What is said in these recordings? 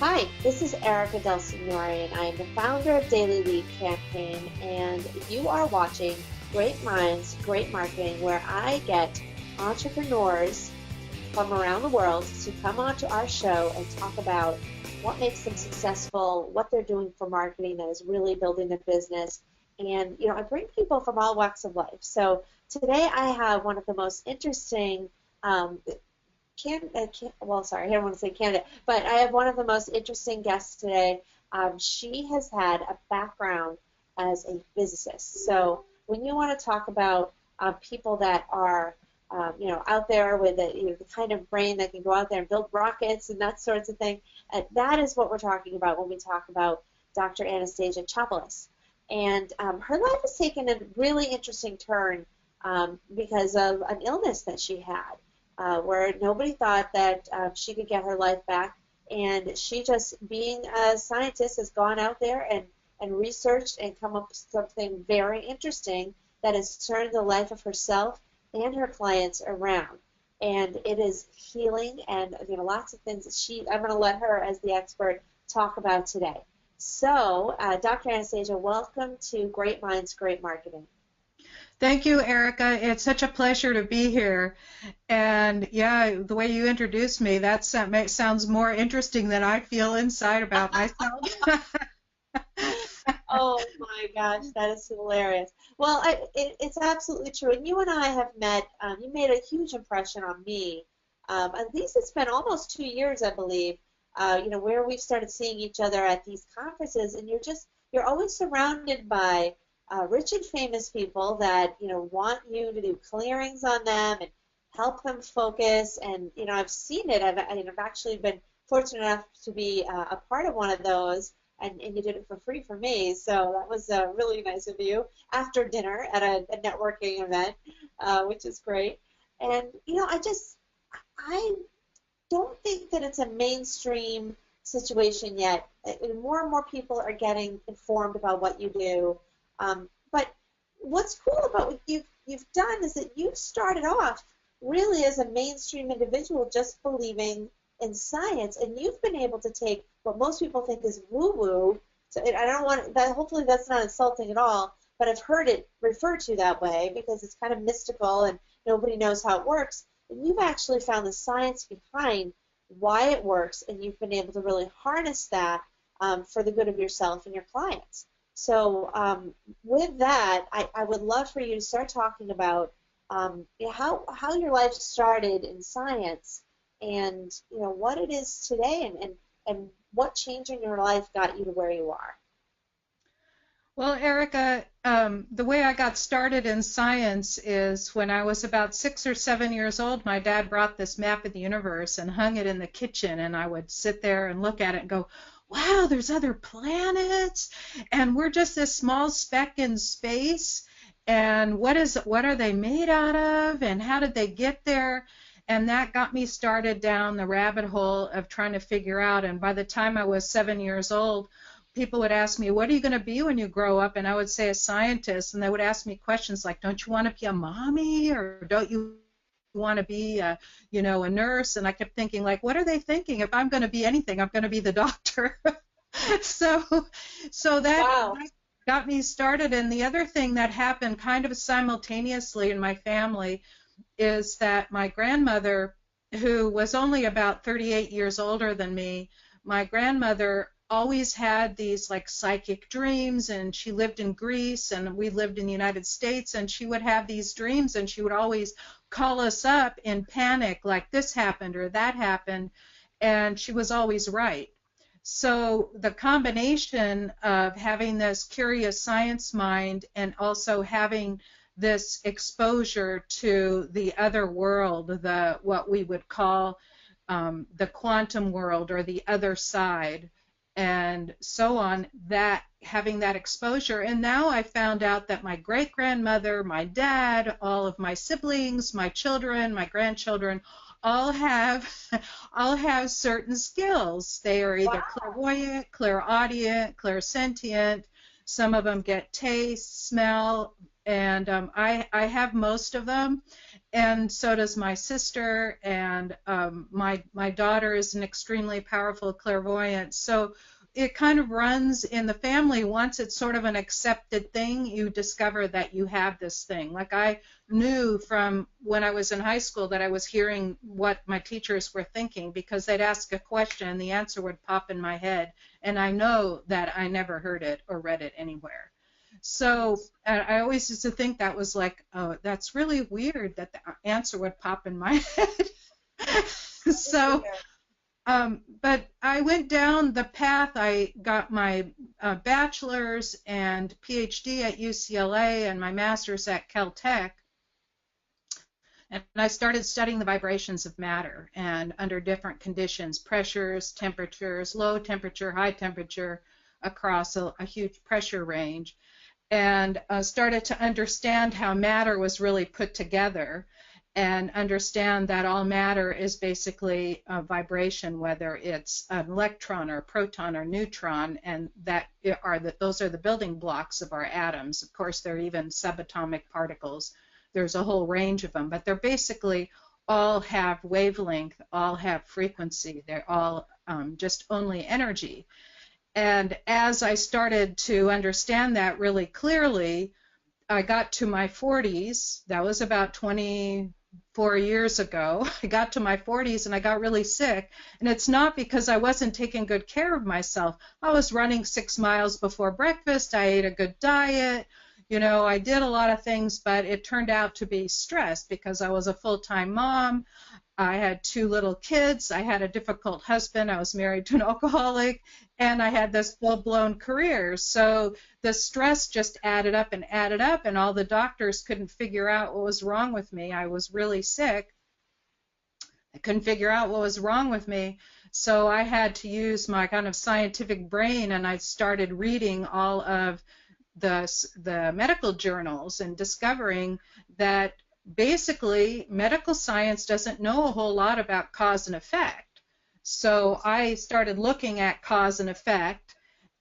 Hi, this is Erica DELSIGNORE, and I am the founder of Daily Lead Campaign, and you are watching Great Minds, Great Marketing, where I get entrepreneurs from around the world to come onto our show and talk about what makes them successful, what they're doing for marketing that is really building their business. And, I bring people from all walks of life. So today I have one of the most interesting I don't want to say candidate, but I have one of the most interesting guests today. She has had a background as a physicist. So when you want to talk about people that are, out there with the kind of brain that can go out there and build rockets and that sorts of thing, that is what we're talking about when we talk about Dr. Anastasia Chopelas. And her life has taken a really interesting turn because of an illness that she had. Where nobody thought that she could get her life back, and she just, being a scientist, has gone out there and researched and come up with something very interesting that has turned the life of herself and her clients around. And it is healing, and lots of things that I'm going to let her, as the expert, talk about today. So, Dr. Anastasia, welcome to Great Minds, Great Marketing. Thank you, Erica. It's such a pleasure to be here. And yeah, the way you introduced me, that sounds more interesting than I feel inside about myself. Oh my gosh, that is hilarious. Well, it's absolutely true. And you and I have met. You made a huge impression on me. At least it's been almost 2 years, I believe. Where we've started seeing each other at these conferences, and you're always surrounded by rich and famous people that want you to do clearings on them and help them focus. And I've seen it. I've actually been fortunate enough to be a part of one of those, and you did it for free for me. So that was really nice of you after dinner at a networking event, which is great. And I don't think that it's a mainstream situation yet. More and more people are getting informed about what you do. But what's cool about what you've done is that you've started off really as a mainstream individual just believing in science, and you've been able to take what most people think is woo-woo. So I don't want that. Hopefully that's not insulting at all, but I've heard it referred to that way because it's kind of mystical and nobody knows how it works. And you've actually found the science behind why it works, and you've been able to really harness that for the good of yourself and your clients. So with that, I would love for you to start talking about how your life started in science, and what it is today, and what change in your life got you to where you are. Well, Erica, the way I got started in science is when I was about 6 or 7 years old. My dad brought this map of the universe and hung it in the kitchen, and I would sit there and look at it and go, wow, there's other planets, and we're just this small speck in space, and what are they made out of, and how did they get there? And that got me started down the rabbit hole of trying to figure out. And by the time I was 7 years old, people would ask me, what are you going to be when you grow up? And I would say a scientist, and they would ask me questions like, don't you want to be a mommy, or don't you want to be a nurse? And I kept thinking, like, what are they thinking? If I'm going to be anything, I'm going to be the doctor. so that Wow. got me started. And the other thing that happened kind of simultaneously in my family is that my grandmother, who was only about 38 years older than me, my grandmother always had these like psychic dreams, and she lived in Greece and we lived in the United States, and she would have these dreams, and she would always call us up in panic, like this happened or that happened, and she was always right. So the combination of having this curious science mind and also having this exposure to the other world, what we would call the quantum world or the other side, and so on, that having that exposure. And now I found out that my great-grandmother, my dad, all of my siblings, my children, my grandchildren, all have certain skills. They are either clairvoyant, clairaudient, clairsentient. Some of them get taste, smell, and I have most of them. and so does my sister, and my daughter is an extremely powerful clairvoyant. So it kind of runs in the family. Once it's sort of an accepted thing, you discover that you have this thing. Like I knew from when I was in high school that I was hearing what my teachers were thinking, because they'd ask a question and the answer would pop in my head, and I know that I never heard it or read it anywhere. So I always used to think that was like, oh, that's really weird that the answer would pop in my head. So, but I went down the path. I got my bachelor's and PhD at UCLA and my master's at Caltech. And I started studying the vibrations of matter and under different conditions, pressures, temperatures, low temperature, high temperature, across a huge pressure range, and started to understand how matter was really put together, and understand that all matter is basically a vibration, whether it's an electron or a proton or neutron, and those are the building blocks of our atoms. Of course, there are even subatomic particles. There's a whole range of them, but they're basically all have wavelength, all have frequency. They're all just only energy. And as I started to understand that really clearly, I got to my 40s. That was about 24 years ago. I got to my 40s and I got really sick. And it's not because I wasn't taking good care of myself. I was running 6 miles before breakfast. I ate a good diet. I did a lot of things, but it turned out to be stress because I was a full-time mom. I had 2 little kids. I had a difficult husband. I was married to an alcoholic, and I had this full-blown career. So the stress just added up, and all the doctors couldn't figure out what was wrong with me. I was really sick. I couldn't figure out what was wrong with me. So I had to use my kind of scientific brain, and I started reading all of the medical journals and discovering that basically medical science doesn't know a whole lot about cause and effect. So I started looking at cause and effect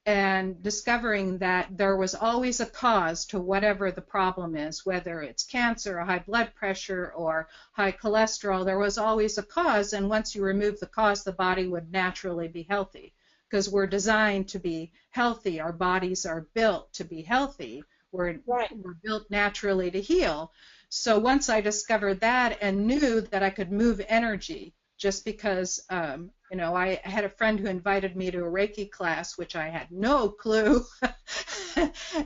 and discovering that there was always a cause to whatever the problem is, whether it's cancer or high blood pressure or high cholesterol. There was always a cause, and once you remove the cause, the body would naturally be healthy, because we're designed to be healthy. Our bodies are built to be healthy. We're built naturally to heal. So once I discovered that and knew that I could move energy, just because, I had a friend who invited me to a Reiki class, which I had no clue.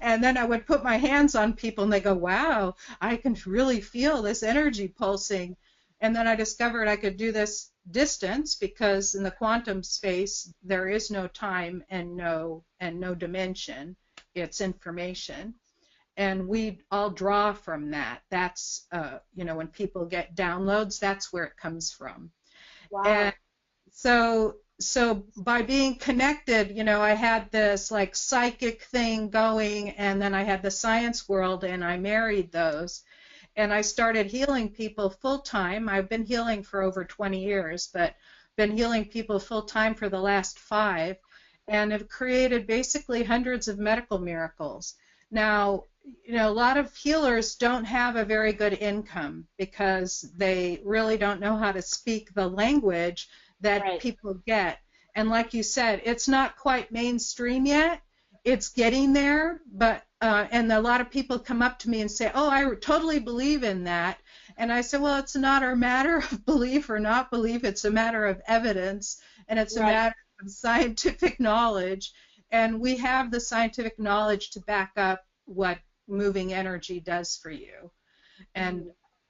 And then I would put my hands on people and they go, wow, I can really feel this energy pulsing. And then I discovered I could do this distance, because in the quantum space there is no time and no dimension. It's information, and we all draw from that. That's when people get downloads, that's where it comes from. Wow. And so by being connected, I had this like psychic thing going, and then I had the science world, and I married those. And I started healing people full-time. I've been healing for over 20 years, but been healing people full-time for the last 5, and have created basically hundreds of medical miracles. Now, a lot of healers don't have a very good income because they really don't know how to speak the language that people get. And like you said, it's not quite mainstream yet. It's getting there, but and a lot of people come up to me and say, oh, I totally believe in that. And I say, well, it's not a matter of belief or not belief. It's a matter of evidence, and it's a matter of scientific knowledge. And we have the scientific knowledge to back up what moving energy does for you. And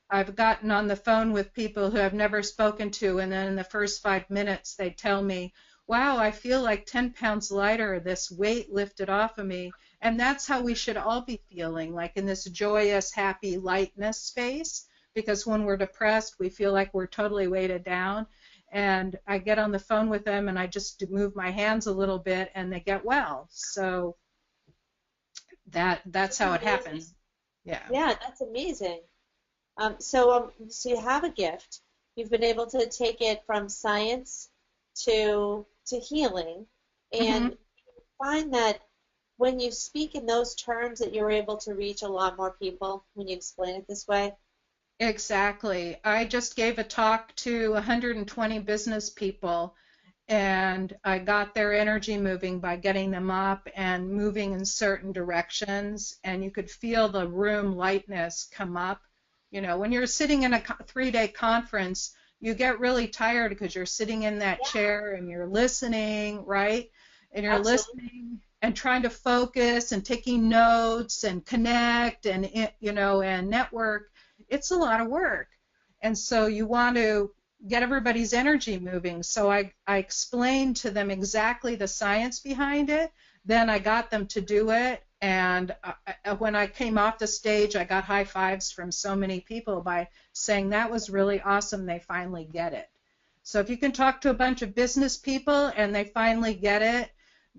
I've gotten on the phone with people who I've never spoken to, and then in the first 5 minutes they tell me, wow, I feel like 10 pounds lighter, this weight lifted off of me. And that's how we should all be feeling, like in this joyous, happy lightness space, because when we're depressed, we feel like we're totally weighted down. And I get on the phone with them, and I just move my hands a little bit, and they get well. So that's how it happens. Yeah. Yeah, that's amazing. So you have a gift. You've been able to take it from science to healing, and find that when you speak in those terms that you're able to reach a lot more people when you explain it this way. Exactly. I just gave a talk to 120 business people, and I got their energy moving by getting them up and moving in certain directions, and you could feel the room lightness come up. You know, when you're sitting in a 3-day conference, you get really tired because you're sitting in that Yeah, chair and you're listening, right? And you're absolutely. listening and trying to focus and taking notes and connect and, you know, and network. It's a lot of work. And so you want to get everybody's energy moving. So I explained to them exactly the science behind it. Then I got them to do it. And when I came off the stage, I got high fives from so many people by saying that was really awesome. They finally get it. So if you can talk to a bunch of business people and they finally get it,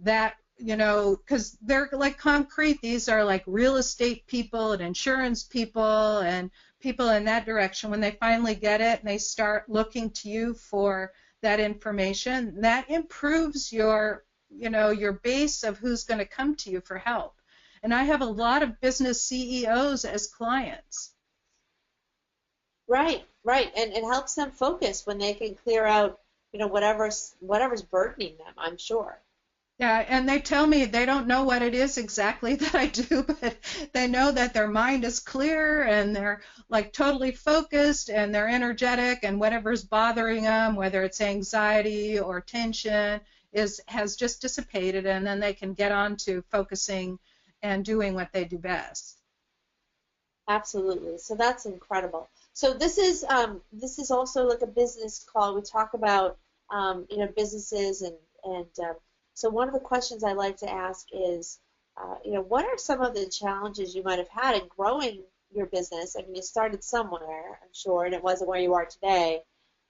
that, you know, because they're like concrete. These are like real estate people and insurance people and people in that direction. When they finally get it and they start looking to you for that information, that improves your, you know, your base of who's going to come to you for help. And I have a lot of business CEOs as clients. Right, right. And it helps them focus when they can clear out, whatever's burdening them, I'm sure. Yeah, and they tell me they don't know what it is exactly that I do, but they know that their mind is clear and they're like totally focused and they're energetic and whatever's bothering them, whether it's anxiety or tension, is has just dissipated and then they can get on to focusing and doing what they do best. Absolutely. So that's incredible. So this is also like a business call. We talk about businesses and so one of the questions I like to ask is what are some of the challenges you might have had in growing your business? I mean, you started somewhere, I'm sure, and it wasn't where you are today.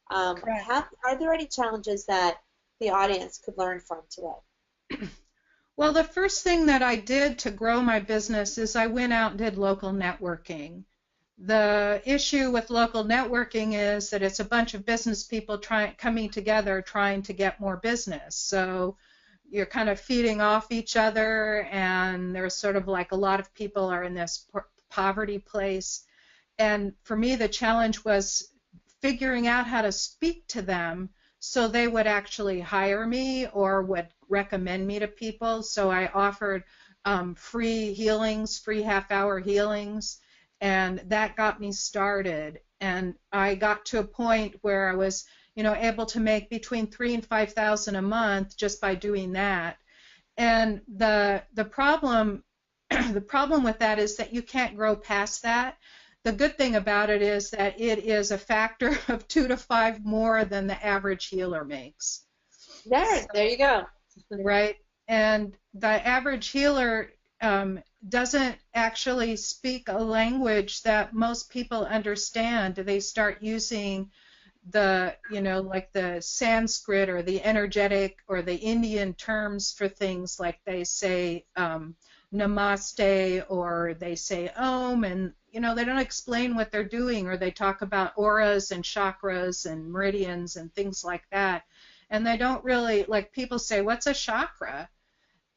Correct. Are there any challenges that the audience could learn from today? Well, the first thing that I did to grow my business is I went out and did local networking. The issue with local networking is that it's a bunch of business people coming together trying to get more business. So you're kind of feeding off each other, and there's sort of like a lot of people are in this poverty place. And for me, the challenge was figuring out how to speak to them so they would actually hire me or would recommend me to people. So I offered free healings, free half-hour healings, and that got me started. And I got to a point where I was, you know, able to make between 3,000 and 5,000 a month just by doing that. And the problem the problem with that is that you can't grow past that. The good thing about it is that it is a factor of 2 to 5 more than the average healer makes. There you go. Right? And the average healer doesn't actually speak a language that most people understand. They start using the, you know, like the Sanskrit or the energetic or the Indian terms for things, like they say namaste or they say om, and you know, they don't explain what they're doing, or they talk about auras and chakras and meridians and things like that, and they don't really, like, people say, what's a chakra?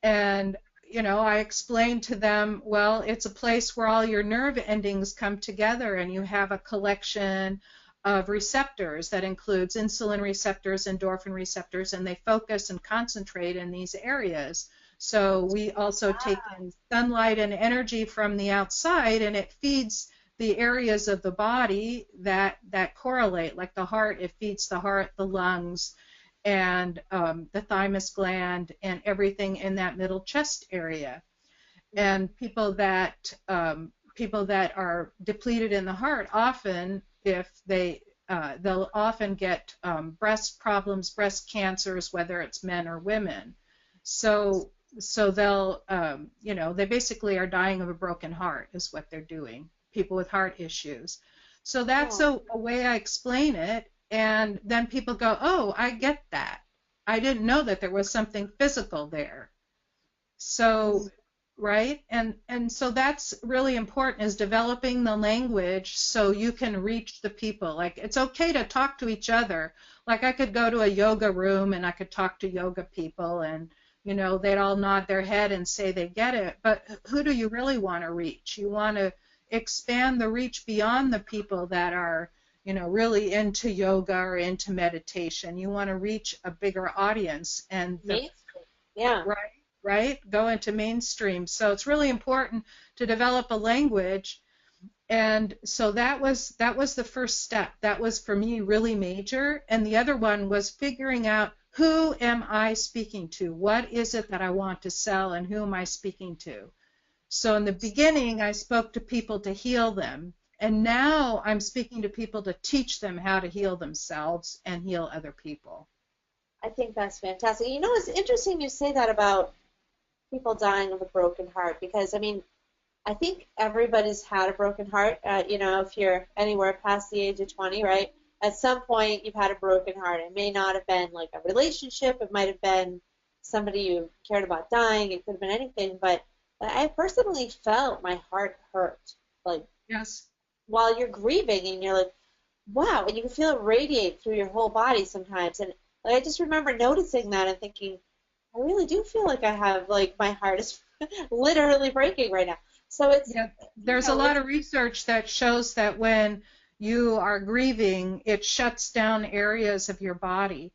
And you know, I explained to them, well, it's a place where all your nerve endings come together and you have a collection of receptors that includes insulin receptors, endorphin receptors, and they focus and concentrate in these areas. So we also take in sunlight and energy from the outside, and it feeds the areas of the body that correlate, like the heart. It feeds the heart, the lungs, and the thymus gland, and everything in that middle chest area. And people that are depleted in the heart, often, if they'll often get breast problems, breast cancers, whether it's men or women. So they'll, you know, they basically are dying of a broken heart is what they're doing, people with heart issues. So that's Oh, a way I explain it, and then people go, oh, I get that. I didn't know that there was something physical there. So, right? And so that's really important, is developing the language so you can reach the people. Like, it's okay to talk to each other. Like, I could go to a yoga room and I could talk to yoga people, and you know, they'd all nod their head and say they get it. But who do you really want to reach? You want to expand the reach beyond the people that are, really into yoga or into meditation. You want to reach a bigger audience, and Mainstream. Yeah. right, go into mainstream. So it's really important to develop a language. And so that was the first step. That was for me really major. And the other one was figuring out, who am I speaking to? What is it that I want to sell, and who am I speaking to? So in the beginning, I spoke to people to heal them. And now I'm speaking to people to teach them how to heal themselves and heal other people. I think that's fantastic. You know, it's interesting you say that about people dying of a broken heart, because I mean, I think everybody's had a broken heart. If you're anywhere past the age of 20, right? At some point, you've had a broken heart. It may not have been like a relationship. It might have been somebody you cared about dying. It could have been anything. But I personally felt my heart hurt, like, Yes. while you're grieving, and you're like, wow, and you can feel it radiate through your whole body sometimes. And like, I just remember noticing that and thinking, I really do feel like I have, like, my heart is literally breaking right now. So it's, yeah, there's a lot of research that shows that when you are grieving, it shuts down areas of your body,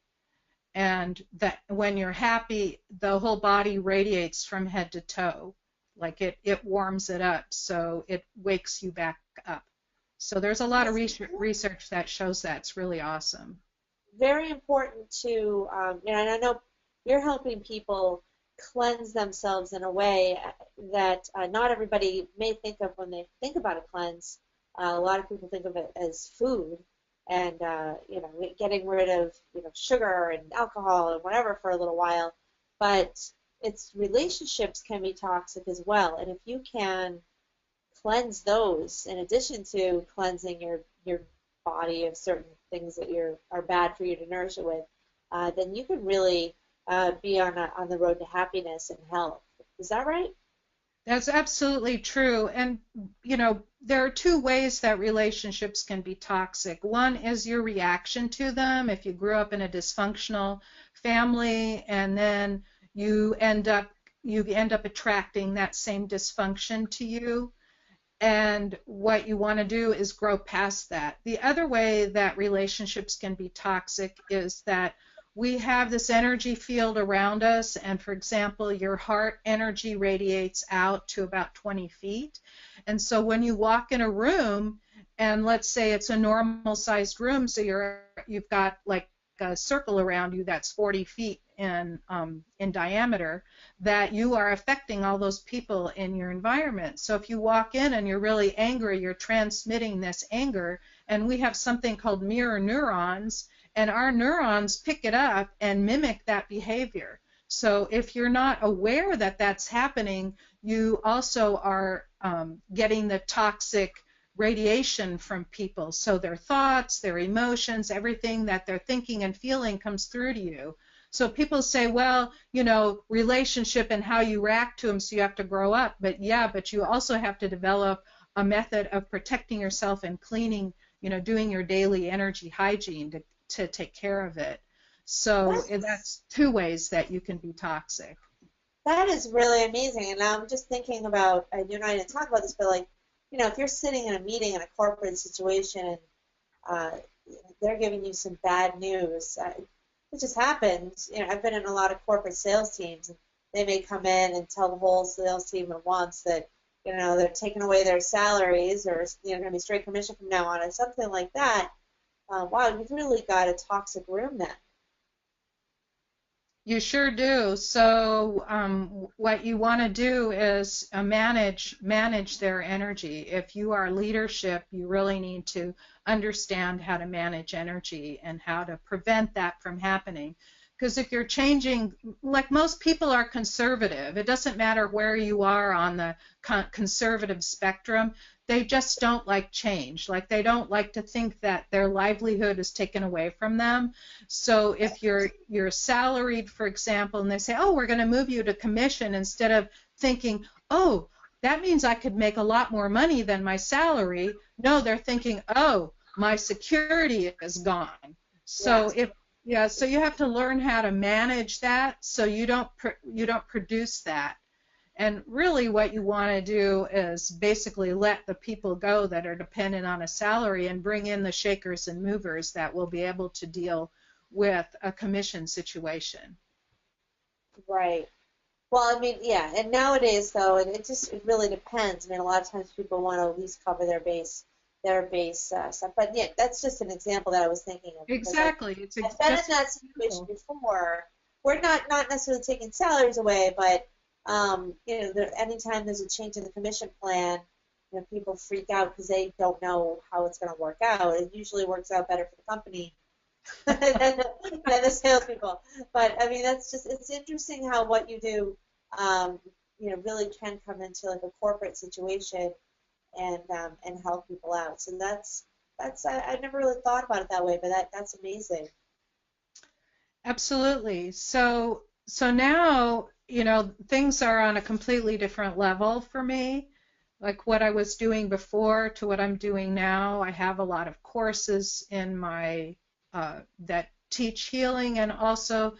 and that when you're happy, the whole body radiates from head to toe, like it warms it up, so it wakes you back up. So there's a lot of research that shows that. It's really awesome. very important to, and I know you're helping people cleanse themselves in a way that not everybody may think of when they think about a cleanse. A lot of people think of it as food, and getting rid of sugar and alcohol and whatever for a little while. But its relationships can be toxic as well, and if you can cleanse those in addition to cleansing your body of certain things that are bad for you to nourish it with, then you can really be on the road to happiness and health. Is that right? That's absolutely true. And, there are two ways that relationships can be toxic. One is your reaction to them. If you grew up in a dysfunctional family, and then you end up attracting that same dysfunction to you. And what you want to do is grow past that. The other way that relationships can be toxic is that we have this energy field around us, and for example, your heart energy radiates out to about 20 feet. And so when you walk in a room, and let's say it's a normal sized room, so you've got like a circle around you that's 40 feet in diameter, that you are affecting all those people in your environment. So if you walk in and you're really angry, you're transmitting this anger, and we have something called mirror neurons, and our neurons pick it up and mimic that behavior. So if you're not aware that that's happening, you also are getting the toxic radiation from people. So their thoughts, their emotions, everything that they're thinking and feeling comes through to you. So people say, well, relationship and how you react to them, so you have to grow up. But you also have to develop a method of protecting yourself and cleaning, doing your daily energy hygiene to take care of it. So that's two ways that you can be toxic. That is really amazing. And I'm just thinking about, you and I didn't talk about this, but like, if you're sitting in a meeting in a corporate situation, and they're giving you some bad news, it just happens. I've been in a lot of corporate sales teams, and they may come in and tell the whole sales team at once that, they're taking away their salaries, or, going to be straight commission from now on, or something like that. Wow, you've really got a toxic room then. You sure do. So what you want to do is manage their energy. If you are leadership, you really need to understand how to manage energy and how to prevent that from happening. Because if you're changing, like most people are conservative, it doesn't matter where you are on the conservative spectrum, they just don't like change. Like, they don't like to think that their livelihood is taken away from them. So if you're salaried, for example, and they say, oh, we're going to move you to commission, instead of thinking, oh, that means I could make a lot more money than my salary. No, they're thinking, oh, my security is gone. So so you have to learn how to manage that, so you don't produce that. And really what you want to do is basically let the people go that are dependent on a salary and bring in the shakers and movers that will be able to deal with a commission situation. Right. Well, I mean, yeah, and nowadays though, it really depends. I mean, a lot of times people want to at least cover their base stuff. But yeah, that's just an example that I was thinking of because Exactly. It's I've been in just that situation before. We're not necessarily taking salaries away, but anytime there's a change in the commission plan, people freak out because they don't know how it's going to work out. It usually works out better for the company than the salespeople. But I mean, it's interesting how what you do, um, really can come into like a corporate situation and help people out. So I never really thought about it that way, but that's amazing. absolutely. So now, things are on a completely different level for me. Like what I was doing before to what I'm doing now. I have a lot of courses in my that teach healing, and also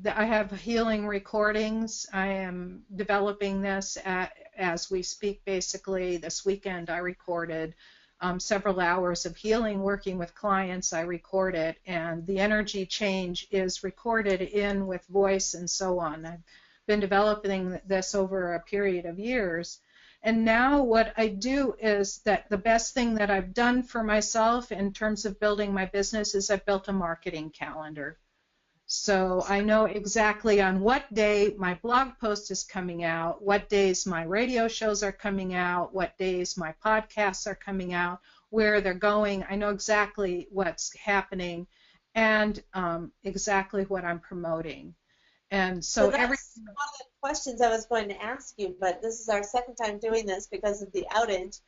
I have healing recordings. I am developing this as we speak. Basically, this weekend I recorded several hours of healing working with clients. I recorded, and the energy change is recorded in with voice and so on. I've been developing this over a period of years. And now what I do is that the best thing that I've done for myself in terms of building my business is I've built a marketing calendar. So I know exactly on what day my blog post is coming out, what days my radio shows are coming out, what days my podcasts are coming out, where they're going. I know exactly what's happening and exactly what I'm promoting. And So so every that's one of the questions I was going to ask you, but this is our second time doing this because of the outage.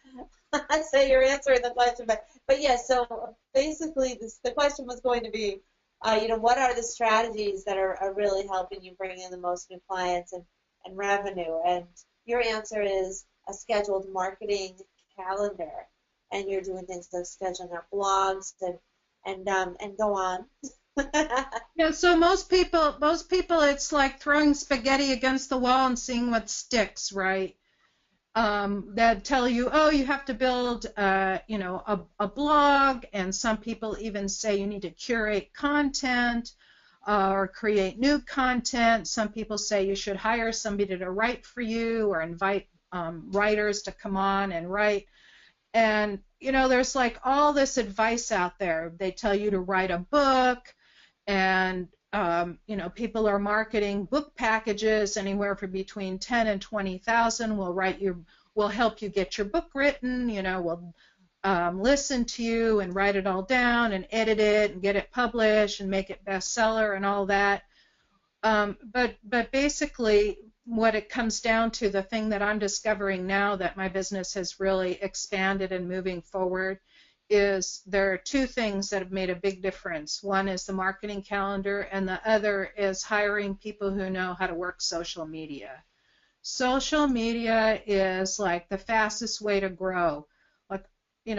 So you're answering the question, but yeah. So basically, the question was going to be, what are the strategies that are really helping you bring in the most new clients and revenue? And your answer is a scheduled marketing calendar, and you're doing things like scheduling out blogs and go on. Yeah, so most people, it's like throwing spaghetti against the wall and seeing what sticks, right? That tell you, oh, you have to build, a blog, and some people even say you need to curate content or create new content. Some people say you should hire somebody to write for you or invite writers to come on and write. And, there's like all this advice out there. They tell you to write a book, and people are marketing book packages anywhere from between 10 and 20,000. Will help you get your book written. Will listen to you and write it all down and edit it and get it published and make it bestseller and all that. But basically, what it comes down to, the thing that I'm discovering now that my business has really expanded and moving forward, is there are two things that have made a big difference. One is the marketing calendar, and the other is hiring people who know how to work social media. Social media is like the fastest way to grow. Like,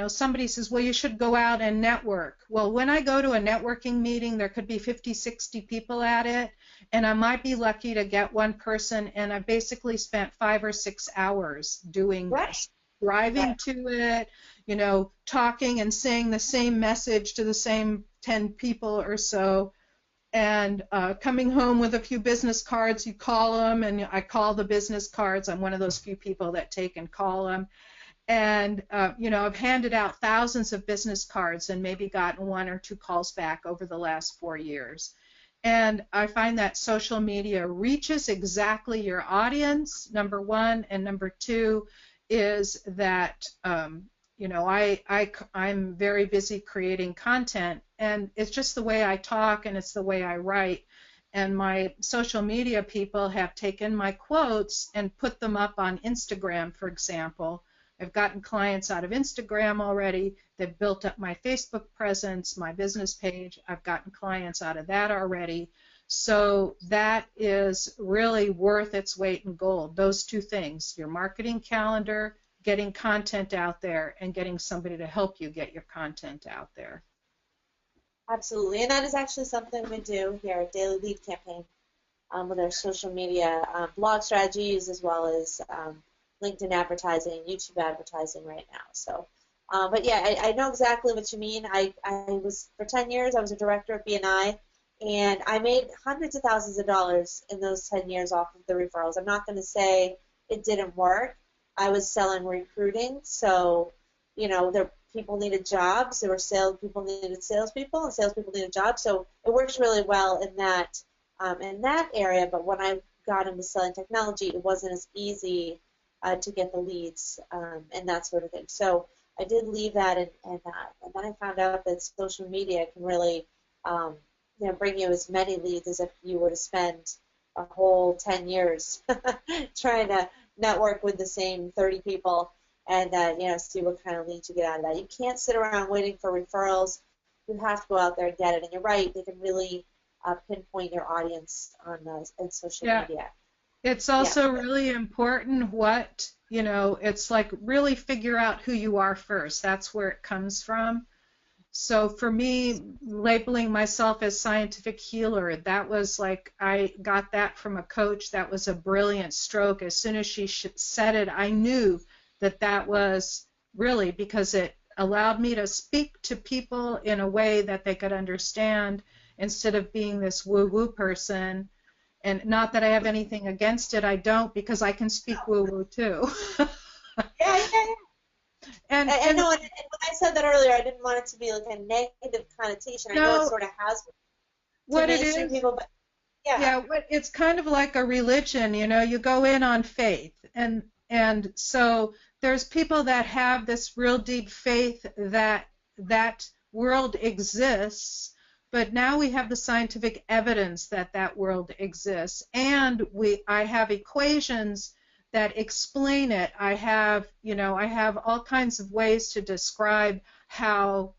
somebody says, well, you should go out and network. Well, when I go to a networking meeting, there could be 50, 60 people at it, and I might be lucky to get one person, and I basically spent 5 or 6 hours doing this, driving to it, talking and saying the same message to the same 10 people or so, and coming home with a few business cards. You call them, and I call the business cards. I'm one of those few people that take and call them. And, I've handed out thousands of business cards and maybe gotten 1 or 2 calls back over the last 4 years. And I find that social media reaches exactly your audience, number one, and number two is that, I'm very busy creating content, and it's just the way I talk and it's the way I write. And my social media people have taken my quotes and put them up on Instagram, for example. I've gotten clients out of Instagram already. They've built up my Facebook presence, my business page. I've gotten clients out of that already. So that is really worth its weight in gold. Those two things, your marketing calendar, getting content out there, and getting somebody to help you get your content out there. Absolutely, and that is actually something we do here at Daily Lead Campaign. with our social media blog strategies, as well as LinkedIn advertising, YouTube advertising right now. So, but yeah, I know exactly what you mean. I was, for 10 years, I was a director at BNI, and I made hundreds of thousands of dollars in those 10 years off of the referrals. I'm not going to say it didn't work. I was selling recruiting, so, there people needed jobs. There were salespeople needed salespeople, and salespeople needed jobs. So it works really well in that area. But when I got into selling technology, it wasn't as easy to get the leads and that sort of thing. So I did leave that, and then I found out that social media can really bring you as many leads as if you were to spend a whole 10 years trying to network with the same 30 people and see what kind of leads you get out of that. You can't sit around waiting for referrals. You have to go out there and get it. And you're right, they can really pinpoint your audience on social media. It's also really important it's like really figure out who you are first. That's where it comes from. So for me, labeling myself as scientific healer, that was like, I got that from a coach. That was a brilliant stroke. As soon as she said it, I knew that was really, because it allowed me to speak to people in a way that they could understand instead of being this woo-woo person. And not that I have anything against it, I don't, because I can speak woo-woo too. Yeah. And I know, and when I said that earlier, I didn't want it to be like a negative connotation. I know it sort of has to mainstream people, but it's kind of like a religion. You go in on faith, and so there's people that have this real deep faith that that world exists. But now we have the scientific evidence that that world exists, and I have equations that explain it. I have all kinds of ways to describe how,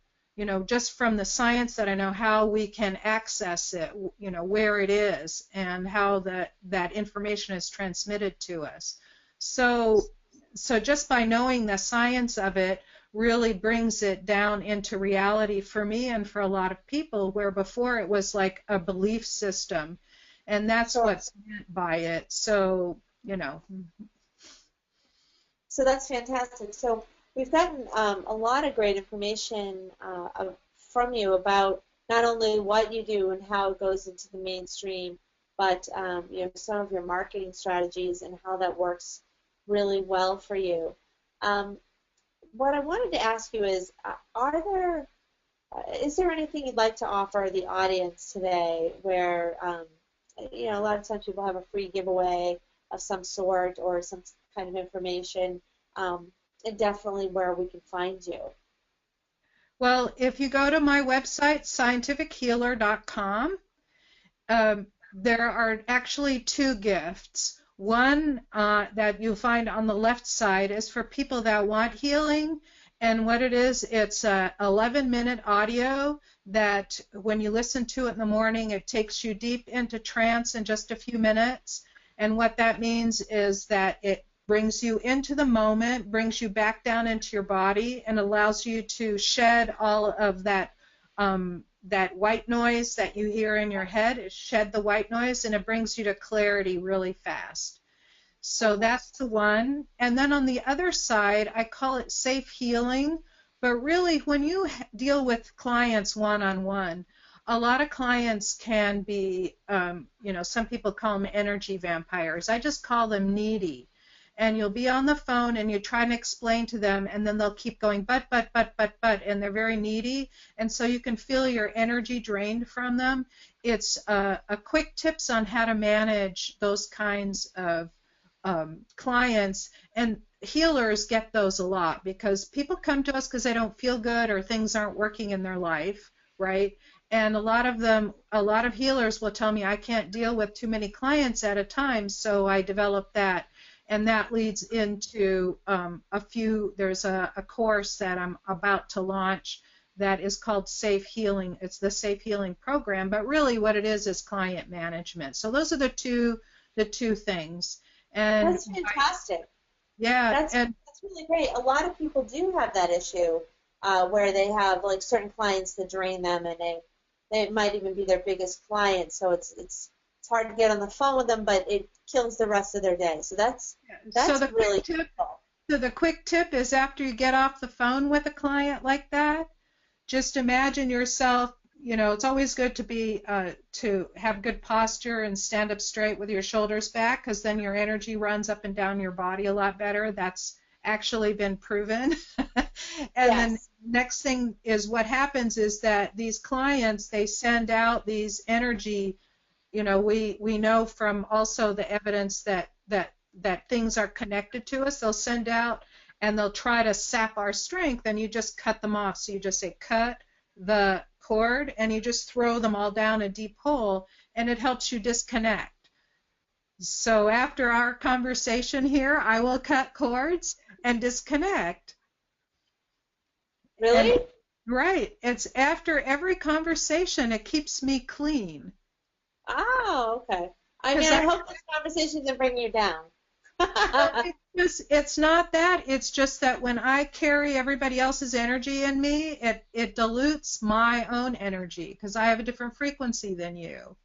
just from the science that I know, how we can access it, where it is, and how that information is transmitted to us. So just by knowing the science of it really brings it down into reality for me and for a lot of people, where before it was like a belief system, and that's what's meant by it. So So that's fantastic. So we've gotten a lot of great information from you about not only what you do and how it goes into the mainstream, but some of your marketing strategies and how that works really well for you. What I wanted to ask you is, is there anything you'd like to offer the audience today where, a lot of times people have a free giveaway of some sort or some kind of information, and definitely where we can find you? Well, if you go to my website, scientifichealer.com, there are actually two gifts. One that you'll find on the left side is for people that want healing, and what it is, it's a 11-minute audio that when you listen to it in the morning, it takes you deep into trance in just a few minutes. And what that means is that it brings you into the moment, brings you back down into your body, and allows you to shed all of that that white noise that you hear in your head. Shed the white noise, and it brings you to clarity really fast. So that's the one. And then on the other side, I call it safe healing. But really, when you deal with clients one-on-one, a lot of clients can be, some people call them energy vampires. I just call them needy. And you'll be on the phone and you try and explain to them, and then they'll keep going, but, and they're very needy. And so you can feel your energy drained from them. It's a quick tips on how to manage those kinds of clients. And healers get those a lot because people come to us because they don't feel good or things aren't working in their life, right? And a lot of healers will tell me, I can't deal with too many clients at a time, so I developed that. And that leads into there's a course that I'm about to launch that is called Safe Healing. It's the Safe Healing program, but really what it is client management. So those are the two things. And that's fantastic. That's really great. A lot of people do have that issue where they have like certain clients that drain them, and they might even be their biggest client. So it's it's hard to get on the phone with them, but it kills the rest of their day. So that's So the really quick tip, cool. so the quick tip is after you get off the phone with a client like that, just imagine yourself, it's always good to have good posture and stand up straight with your shoulders back, because then your energy runs up and down your body a lot better. That's actually been proven. And Yes. then next thing is what happens is that these clients, they send out these energy, we know from also the evidence that things are connected to us. They'll send out and they'll try to sap our strength, and you just cut them off. So you just say cut the cord, and you just throw them all down a deep hole, and it helps you disconnect. So after our conversation here, I will cut cords and disconnect. Really? And, right. It's after every conversation, it keeps me clean. Oh, okay. I mean, I hope this conversation doesn't bring you down. It's not that. It's just that when I carry everybody else's energy in me, it dilutes my own energy, because I have a different frequency than you.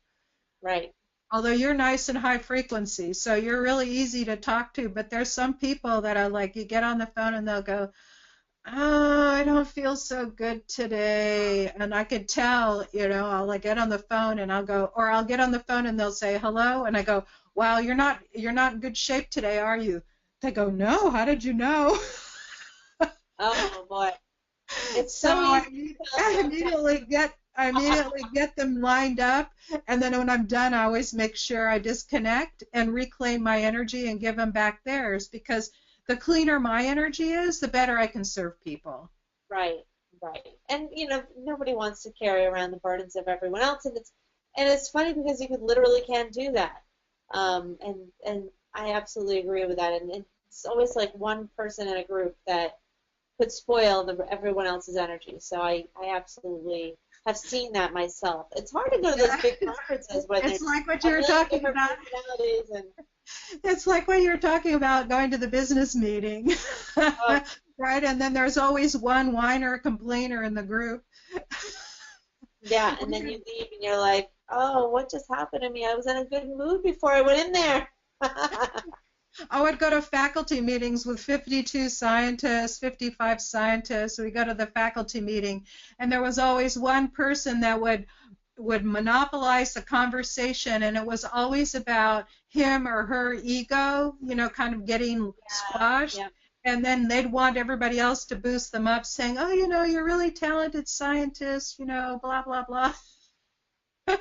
Right. Although you're nice and high frequency, so you're really easy to talk to. But there's some people that are like, you get on the phone and they'll go, oh, I don't feel so good today. And I could tell, I'll like get on the phone and I'll go, or I'll get on the phone and they'll say hello, and I go, wow, you're not in good shape today, are you? They go, no, how did you know? Oh boy. It's So so easy. I immediately get them lined up, and then when I'm done, I always make sure I disconnect and reclaim my energy and give them back theirs, because the cleaner my energy is, the better I can serve people. Right, right. And nobody wants to carry around the burdens of everyone else, and it's funny because you literally can do that. And I absolutely agree with that. And it's always like one person in a group that could spoil everyone else's energy. So I absolutely have seen that myself. It's hard to go to those big conferences when it's like what you were talking about. It's like when you're talking about going to the business meeting, right? And then there's always one whiner, complainer in the group. Yeah, and then you leave and you're like, oh, what just happened to me? I was in a good mood before I went in there. I would go to faculty meetings with 52 scientists, 55 scientists. We go to the faculty meeting, and there was always one person that would monopolize the conversation, and it was always about him or her ego, kind of getting squashed. Yeah. And then they'd want everybody else to boost them up, saying, oh, you're really talented scientist, blah, blah, blah. Well,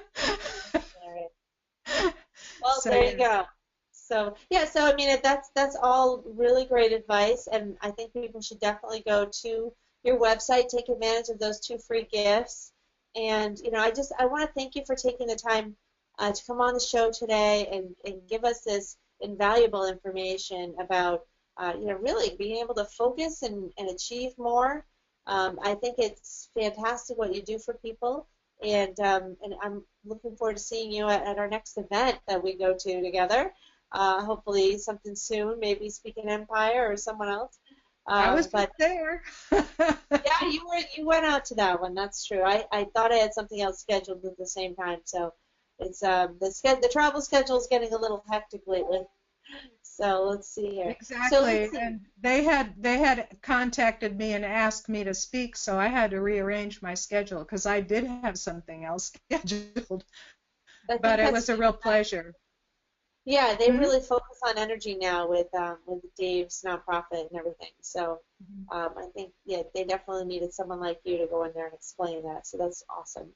so, there you go. So I mean, that's all really great advice, and I think people should definitely go to your website, take advantage of those 2 free gifts, and I want to thank you for taking the time to come on the show today and give us this invaluable information about really being able to focus and achieve more. I think it's fantastic what you do for people, and I'm looking forward to seeing you at our next event that we go to together. Hopefully something soon, maybe Speaking Empire or someone else. I was there. Yeah, you went out to that one. That's true. I thought I had something else scheduled at the same time. So it's the travel schedule is getting a little hectic lately. So let's see here. Exactly. And they had contacted me and asked me to speak, so I had to rearrange my schedule because I did have something else scheduled. But it was a real pleasure. Yeah, they really focus on energy now with Dave's nonprofit and everything. So I think they definitely needed someone like you to go in there and explain that. So that's awesome.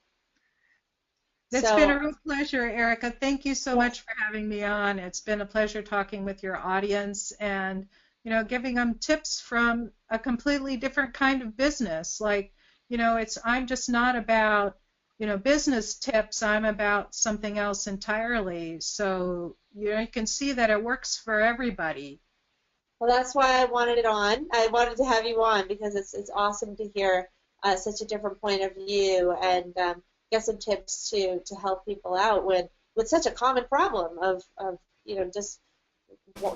It's been a real pleasure, Erica. Thank you so much for having me on. It's been a pleasure talking with your audience and giving them tips from a completely different kind of business. Like I'm just not about business tips. I'm about something else entirely. So you can see that it works for everybody. Well, that's why I wanted it on. I wanted to have you on because it's awesome to hear such a different point of view and get some tips to help people out with such a common problem of just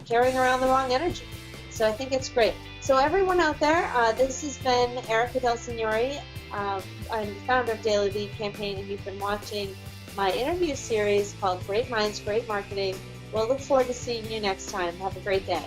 carrying around the wrong energy. So I think it's great. So everyone out there, this has been Erica DELSIGNORE. I'm the founder of Daily Lead Campaign, and you've been watching my interview series called Great Minds, Great Marketing. We'll look forward to seeing you next time. Have a great day.